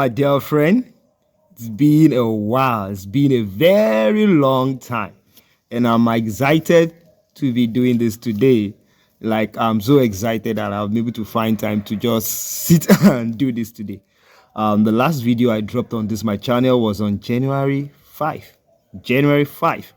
my dear friend. It's been a while. It's been a very long time. And I'm excited to be doing this today. Like, I'm so excited that I'll be able to find time to just sit and do this today. The last video I dropped on my channel was on January 5. January 5.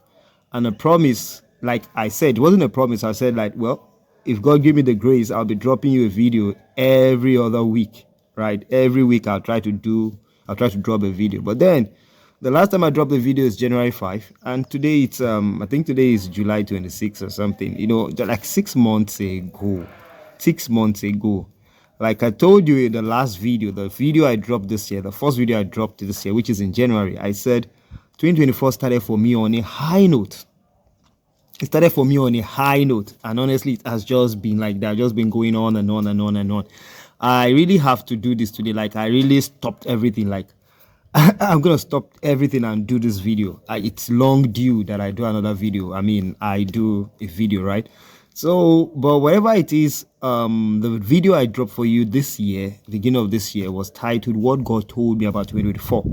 And a promise, like I said, it wasn't a promise. I said, like, well, if God give me the grace, I'll be dropping you a video every other week, right? Every week I'll try to drop a video. But then the last time I dropped the video is January 5, and today it's I think today is July 26 or something. You know, like 6 months ago. 6 months ago. Like I told you in the last video, the video I dropped this year, the first video I dropped this year, which is in January, I said 2024 started for me on a high note. It started for me on a high note, and honestly, it has just been like that, just been going on and on and on and on. I really have to do this today. Like, I really stopped everything. Like, I'm gonna stop everything and do this video. It's long due that I do another video. I mean, I do a video, right? So, but whatever it is, the video I dropped for you this year, beginning of this year, was titled "What God Told Me About 2024,"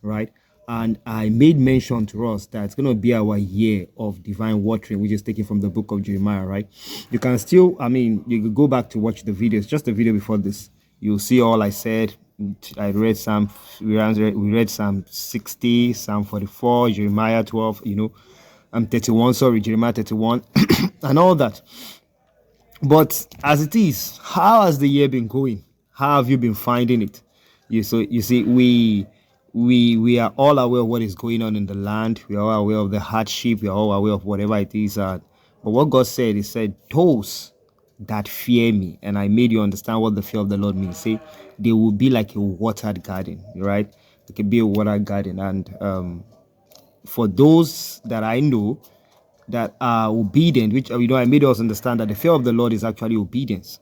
right? And I made mention to us that it's going to be our year of divine watering, which is taken from the book of Jeremiah, right? You can still, I mean, you can go back to watch the videos, just the video before this. You'll see all I said. I read we read Psalm 60, Psalm 44, Jeremiah 12, you know, I'm 31, sorry, Jeremiah 31, and all that. But as it is, how has the year been going? How have you been finding it? You see, we are all aware of what is going on in the land. We are all aware of the hardship. We are all aware of whatever it is. But what God said, He said, those that fear me, and I made you understand what the fear of the Lord means. Say, they will be like a watered garden, right? It can be a watered garden. And for those that I know that are obedient, which, you know, I made us understand that the fear of the Lord is actually obedience.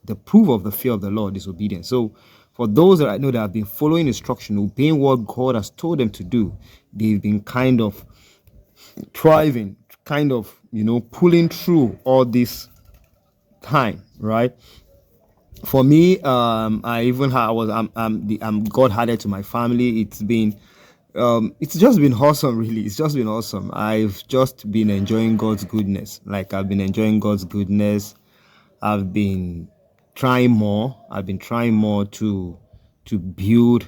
The proof of the fear of the Lord is obedience. So for those that I know that have been following instruction, obeying what God has told them to do, they've been kind of thriving, kind of, you know, pulling through all this time, right? For me, I even had, I'm God-hearted to my family. It's just been awesome, really. It's just been awesome. I've just been enjoying God's goodness. Like, I've been enjoying God's goodness. I've been trying more. I've been trying more to build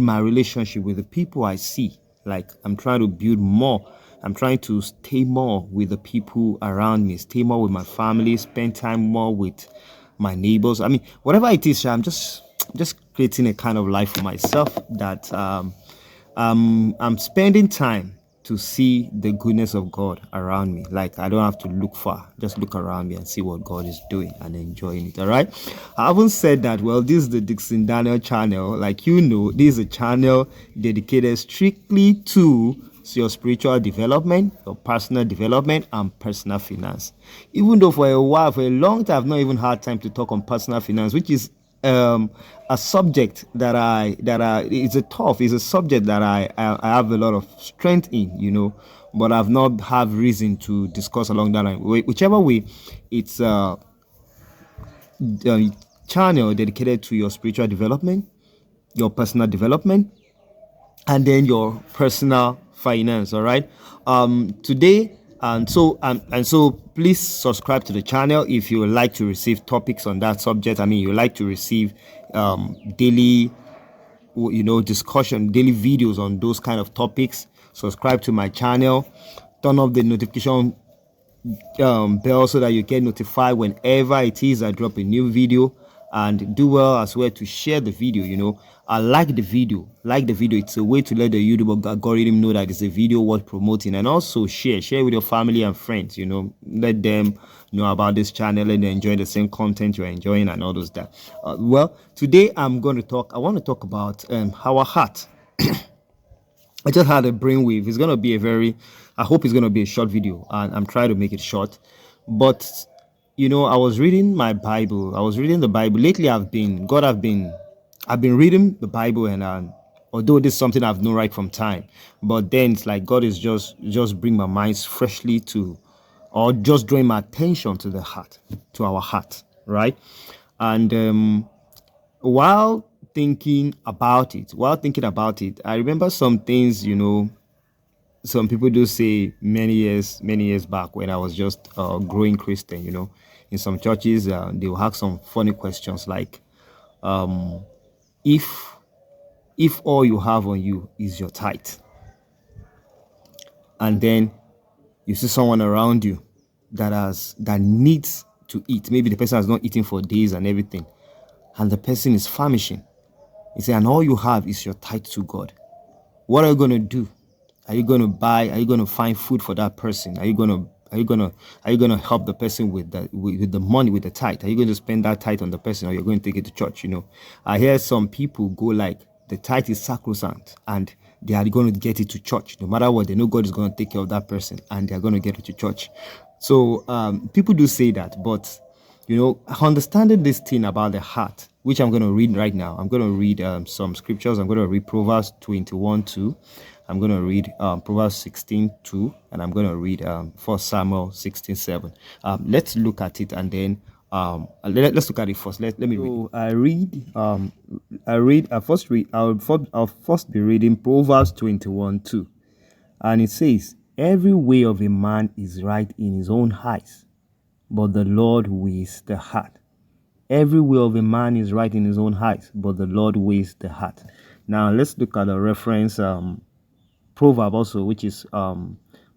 my relationship with the people I see. Like, I'm trying to build more. I'm trying to stay more with the people around me, stay more with my family, spend time more with my neighbors. I mean, whatever it is, I'm just creating a kind of life for myself that I'm spending time to see the goodness of God around me. Like, I don't have to look far, just look around me and see what God is doing and enjoying it. All right, I haven't said that. Well, this is the Dixon Daniel channel. Like, you know, this is a channel dedicated strictly to your spiritual development, your personal development, and personal finance. Even though for a while, for a long time, I've not even had time to talk on personal finance, which is a subject that it's a subject that I have a lot of strength in, you know, but I've not have reason to discuss along that line. Whichever way, it's a channel dedicated to your spiritual development, your personal development, and then your personal finance. All right, today, and so please subscribe to the channel if you would like to receive topics on that subject. I mean, you like to receive daily, you know, discussion, daily videos on those kind of topics. Subscribe to my channel, turn off the notification bell so that you get notified whenever it is I drop a new video, and do well as well to share the video. You know, I like the video. It's a way to let the YouTube algorithm know that it's a video worth promoting. And also share with your family and friends. You know, let them know about this channel and enjoy the same content you're enjoying and all those that. Well, today I want to talk about our heart. I just had a brainwave. It's gonna be I hope it's gonna be a short video, and I'm trying to make it short. But you know, I was reading my Bible. The Bible lately. I've been reading the Bible, and although this is something I've known right from time, but then it's like God is just bring my minds freshly to, or just drawing my attention to our heart, right? And while thinking about it, I remember some things, some people do say many years back when I was just growing Christian, in some churches, they will ask some funny questions like, if all you have on you is your tithe, and then you see someone around you that needs to eat, maybe the person has not eaten for days and everything, and the person is famishing, you say, and all you have is your tithe to God. What are you going to do? Are you going to buy? Are you going to find food for that person? Are you going to help the person with the money, with the tithe? Are you going to spend that tithe on the person, or you're going to take it to church? I hear some people go like, the tithe is sacrosanct, and they are going to get it to church no matter what. They know God is going to take care of that person, and they are going to get it to church. So people do say that, but understanding this thing about the heart, which I'm going to read right now. I'm going to read some scriptures. I'm going to read Proverbs 21:2. I'm going to read Proverbs 16:2, and I'm going to read 1 Samuel 16:7. Let's look at it, and then let's look at it first. Let me read. So I'll first be reading Proverbs 21:2, and it says, "Every way of a man is right in his own eyes, but the Lord weighs the heart." Every way of a man is right in his own eyes, but the Lord weighs the heart. Now let's look at the reference proverb also, which is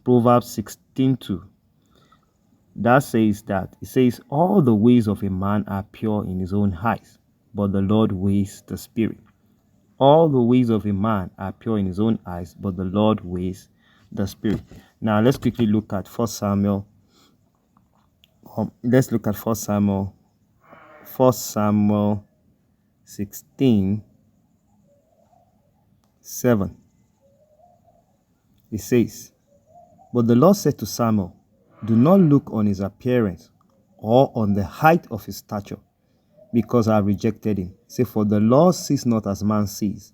Proverbs 16:2. That says all the ways of a man are pure in his own eyes, but the Lord weighs the spirit. All the ways of a man are pure in his own eyes, but the Lord weighs the spirit. Now let's quickly look at 1 Samuel. Let's look at 1 Samuel 16:7. It says, "But the Lord said to Samuel, do not look on his appearance or on the height of his stature, because I have rejected him. Say, for the Lord sees not as man sees.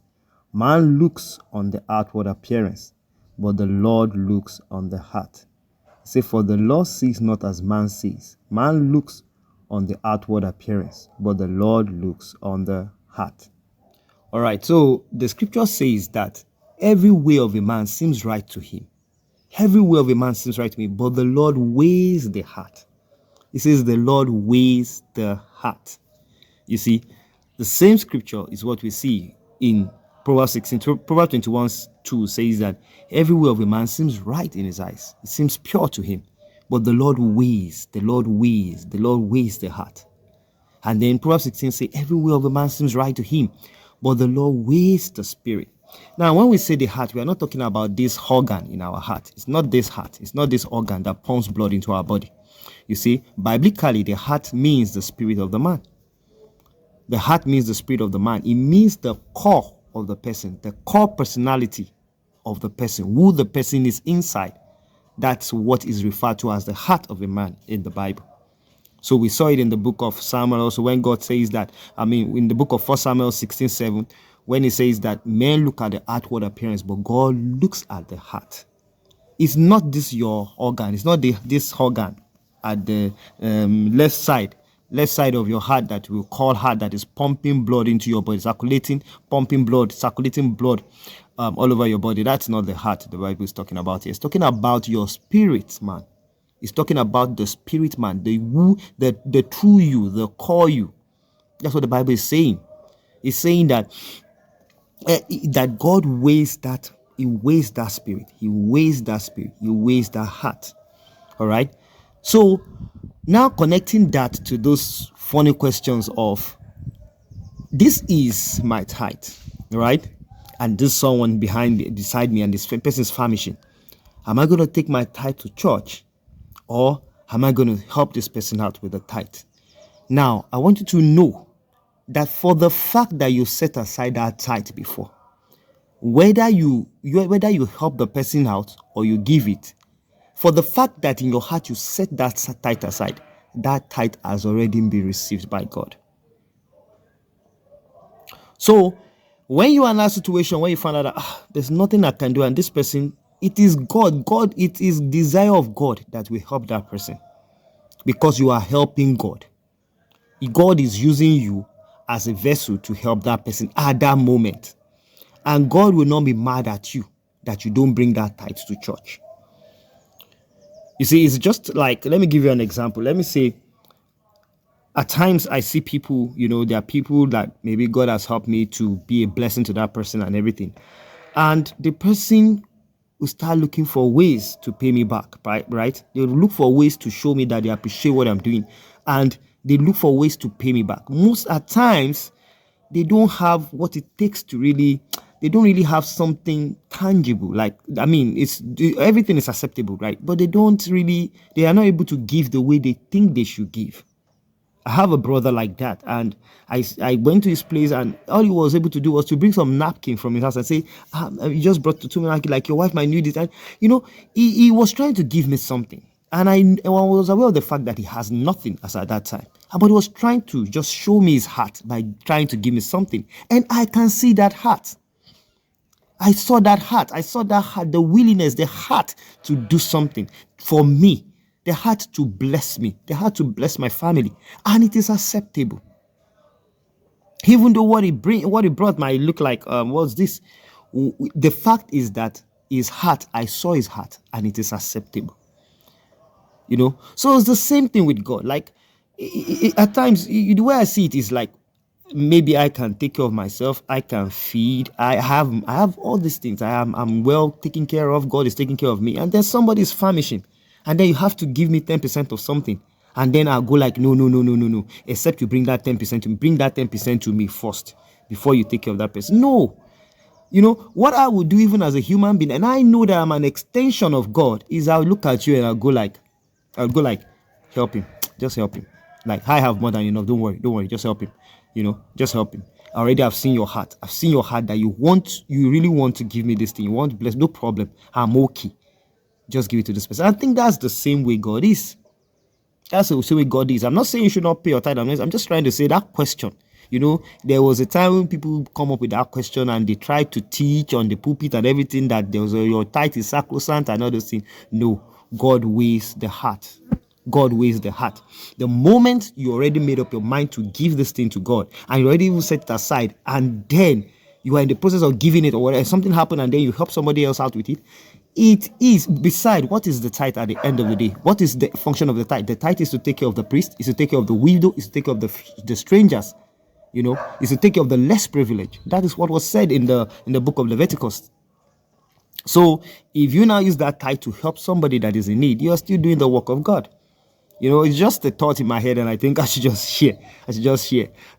Man looks on the outward appearance, but the Lord looks on the heart. Say, for the Lord sees not as man sees. Man looks on the outward appearance, but the Lord looks on the heart." All right, so the scripture says that every way of a man seems right to him. Every way of a man seems right to me, but the Lord weighs the heart. It says the Lord weighs the heart. You see, the same scripture is what we see in Proverbs 16. Proverbs 21:2 says that every way of a man seems right in his eyes. It seems pure to him, but the Lord weighs the heart. And then Proverbs 16 says every way of a man seems right to him, but the Lord weighs the spirit. Now, when we say the heart, we are not talking about this organ in our heart. It's not this heart. It's not this organ that pumps blood into our body. You see, biblically, the heart means the spirit of the man. The heart means the spirit of the man. It means the core of the person, the core personality of the person, who the person is inside. That's what is referred to as the heart of a man in the Bible. So we saw it in the book of Samuel also, when God says that, in the book of 1 Samuel 16:7, when he says that men look at the outward appearance, but God looks at the heart. It's not this your organ. It's not this organ at the left side of your heart that we call heart, that is pumping blood into your body, circulating blood all over your body. That's not the heart the Bible is talking about here. It's talking about your spirit, man. It's talking about the spirit, man, the true you, the core you. That's what the Bible is saying. It's saying that that God weighs that. He weighs that spirit. He weighs that spirit. He weighs that heart. All right. So now connecting that to those funny questions of, this is my tithe, right? And this someone beside me, and this person is famishing. Am I going to take my tithe to church, or am I going to help this person out with the tithe? Now, I want you to know that for the fact that you set aside that tithe before, whether you help the person out or you give it, for the fact that in your heart you set that tithe aside, that tithe has already been received by God. So when you are in that situation where you find out that there's nothing I can do, and this person, it is God, it is desire of God that will help that person, because you are helping God. God is using you as a vessel to help that person at that moment. And God will not be mad at you that you don't bring that tithe to church. You see, it's just like, let me give you an example. Let me say, at times I see people, there are people that maybe God has helped me to be a blessing to that person and everything. And the person will start looking for ways to pay me back, right? They will look for ways to show me that they appreciate what I'm doing. And they look for ways to pay me back. Most at times, they don't have what it takes to really, they don't really have something tangible. Like, I mean, everything is acceptable, right? But they are not able to give the way they think they should give. I have a brother like that, and I went to his place, and all he was able to do was to bring some napkin from his house and say, you just brought to me like your wife might need it. And he was trying to give me something, and I was aware of the fact that he has nothing as at that time, but he was trying to just show me his heart by trying to give me something, and I can see that heart. I saw that heart, the willingness, the heart to do something for me, the heart to bless me, the heart to bless my family, and it is acceptable. Even though what he brought might look like, what's this? The fact is that his heart, I saw his heart, and it is acceptable. So it's the same thing with God. Like, at times, the way I see it is like, maybe I can take care of myself. I can feed. I have all these things. I'm well taken care of. God is taking care of me. And then somebody is famishing, and then you have to give me 10% of something. And then I'll go like, no. Except you bring that 10% to me. Bring that 10% to me first before you take care of that person. No. What I would do even as a human being, and I know that I'm an extension of God, is I'll look at you and I'll go like, help him. Just help him. Like, I have more than enough. Don't worry. Just help him. Just help him. Already I've seen your heart. I've seen your heart that you really want to give me this thing. You want to bless. No problem. I'm okay. Just give it to this person. I think that's the same way God is. That's the same way God is. I'm not saying you should not pay your tithe. I'm just trying to say that question. There was a time when people come up with that question and they try to teach on the pulpit and everything that your tithe is sacrosanct and all those things. No, God weighs the heart. God weighs the heart. The moment you already made up your mind to give this thing to God, and you already even set it aside, and then you are in the process of giving it, or whatever, something happened, and then you help somebody else out with it. It is, beside, what is the tithe at the end of the day? What is the function of the tithe? The tithe is to take care of the priest, is to take care of the widow, is to take care of the strangers, is to take care of the less privileged. That is what was said in the book of Leviticus. So if you now use that tithe to help somebody that is in need, you are still doing the work of God. It's just a thought in my head, and I think I should just share.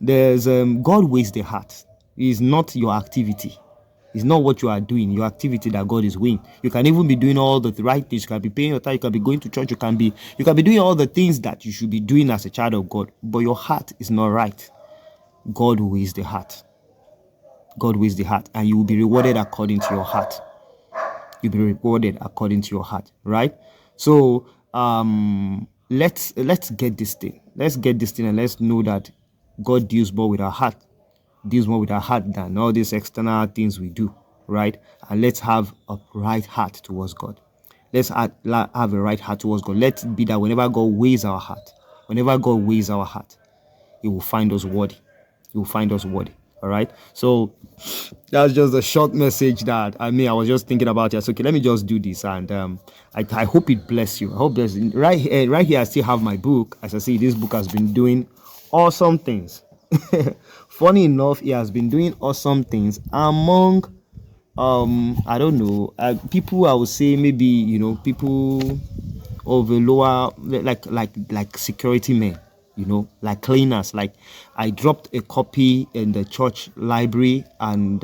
There's God weighs the heart. It's not your activity. It's not what you are doing, your activity that God is weighing. You can even be doing all the right things. You can be paying your tithe. You can be going to church. You can be doing all the things that you should be doing as a child of God. But your heart is not right. God weighs the heart. God weighs the heart, and you will be rewarded according to your heart. You'll be rewarded according to your heart, right? So let's get this thing. Let's get this thing, and let's know that God deals more with our heart. Deals more with our heart than all these external things we do, right? And let's have a right heart towards God. Let's have a right heart towards God. Let's be that whenever God weighs our heart, He will find us worthy. He will find us worthy. All right. So that's just a short message that I was just thinking about it. So, okay, let me just do this, and I hope it bless you. I hope bless you. Right here, I still have my book. As I see, this book has been doing awesome things. Funny enough, he has been doing awesome things among I don't know, people. I would say maybe people of a lower, like security men, like cleaners. Like, I dropped a copy in the church library, and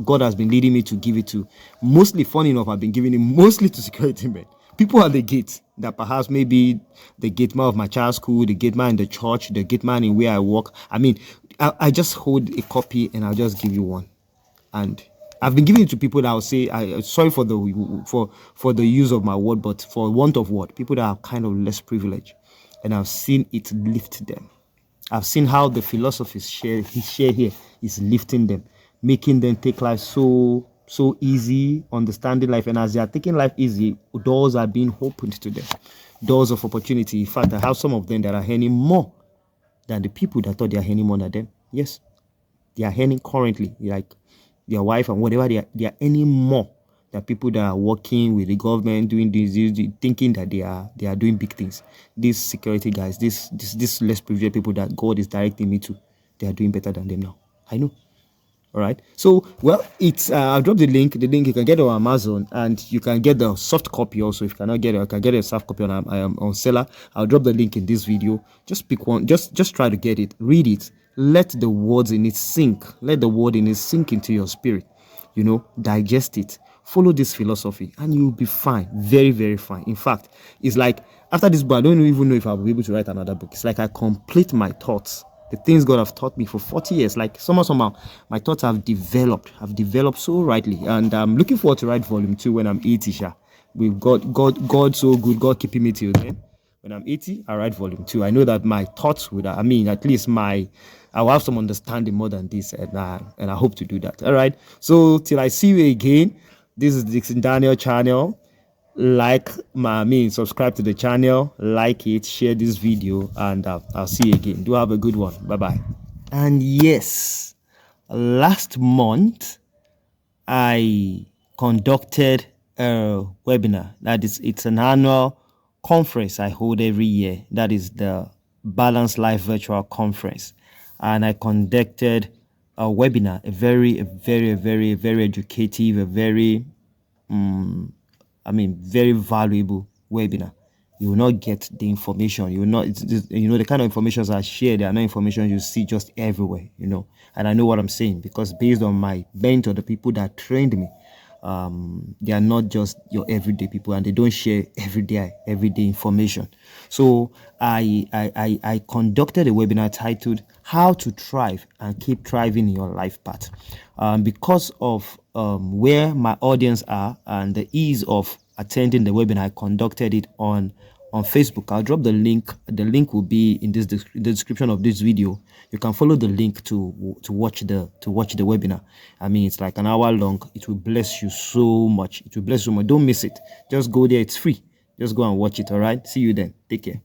God has been leading me to give it to, mostly, funny enough, I've been giving it mostly to security men, people at the gate, that perhaps maybe the gate man of my child's school, the gate man in the church, the gate man in where I work. I just hold a copy and I'll just give you one. And I've been giving it to people that I'll say, sorry for the use of my word, but for want of word, people that are kind of less privileged. And I've seen it lift them. I've seen how the philosophies share here is lifting them, making them take life so easy, understanding life. And as they are taking life easy, doors are being opened to them, doors of opportunity. In fact, I have some of them that are earning more than the people that thought they are earning more than them. Yes, they are earning currently, like their wife and whatever, they are earning more than people that are working with the government doing this, thinking that they are doing big things. These security guys, this less privileged people that God is directing me to, they are doing better than them now. I know. All right. So, well, it's I'll drop the link. The link you can get it on Amazon, and you can get the soft copy also. If you cannot get it, I can get a soft copy on Seller. I'll drop the link in this video. Just pick one. Just try to get it. Read it. Let the words in it sink. Let the word in it sink into your spirit. Digest it. Follow this philosophy, and you'll be fine. Very, very fine. In fact, it's like after this book, I don't even know if I'll be able to write another book. It's like I complete my thoughts, the things God have taught me for 40 years. Like somehow, my thoughts have developed so rightly. And I'm looking forward to write volume 2 when I'm 80, Sha. We've got God so good, God keeping me till then. When I'm 80, I write volume 2. I know that my thoughts would, at least I will have some understanding more than this, and I hope to do that. All right. So till I see you again, this is Dixon Daniel channel. Subscribe to the channel, like it, share this video, and I'll see you again. Do have a good one. Bye bye. And yes, last month I conducted a webinar. It's an annual conference I hold every year. That is the Balanced Life Virtual Conference, and I conducted a webinar, a very, very educative, a very very valuable webinar. You will not get the information. You will not, the kind of information I share, they are not information you see just everywhere, And I know what I'm saying, because based on my mentor, the people that trained me, they are not just your everyday people, and they don't share everyday information. So I conducted a webinar titled "How to Thrive and Keep Thriving in Your Life Path." Because of where my audience are and the ease of attending the webinar, I conducted it on Facebook. I'll drop the link. The link will be in the description of this video. You can follow the link to watch the webinar. It's like an hour long. It will bless you so much. Don't miss it. Just go there. It's free. Just go and watch it. All right. See you then. Take care.